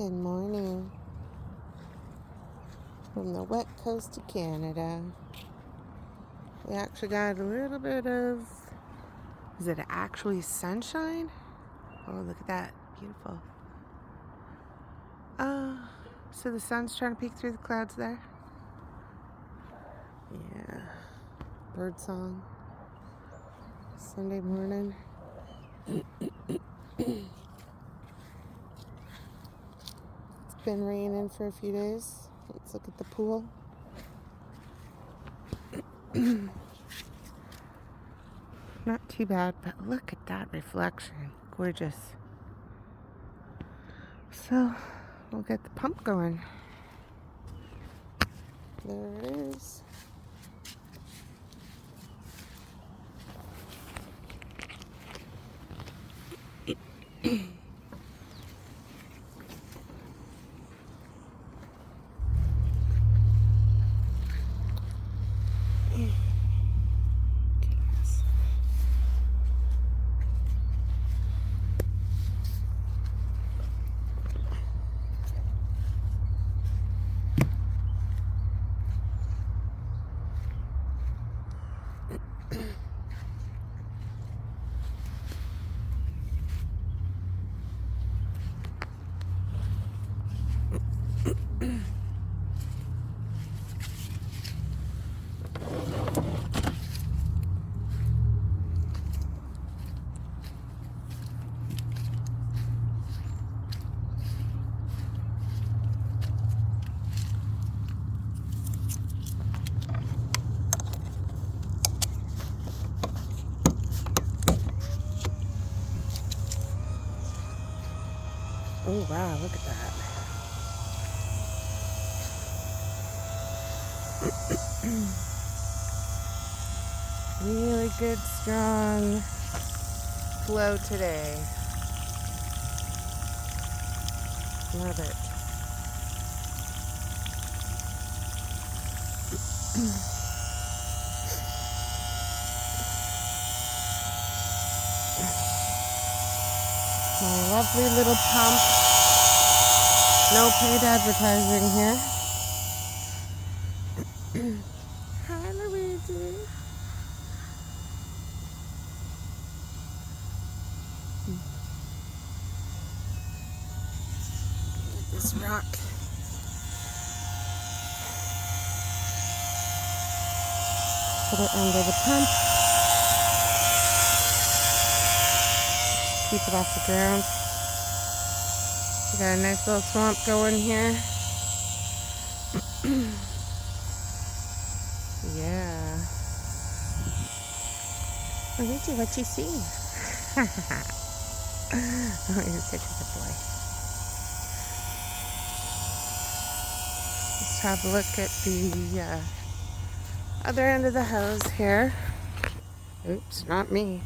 Good morning from the wet coast of Canada. We actually got a little bit of, is it actually sunshine? Oh, look at that. Beautiful. So the sun's trying to peek through the clouds there. Yeah. Bird song. Sunday morning. It's been raining for a few days. Let's look at the pool. Not too bad, but look at that reflection. Gorgeous. So, we'll get the pump going. There it is. Oh wow, look at that. Really good, strong flow today. Love it. My lovely little pump. No paid advertising here. Hi, Luigi. This rock. Put it under the pump. Keep it off the ground. We got a nice little swamp going here. Yeah. Luigi, what you see? Oh, you're such a good boy. Let's have a look at the other end of the hose here. Oops, not me.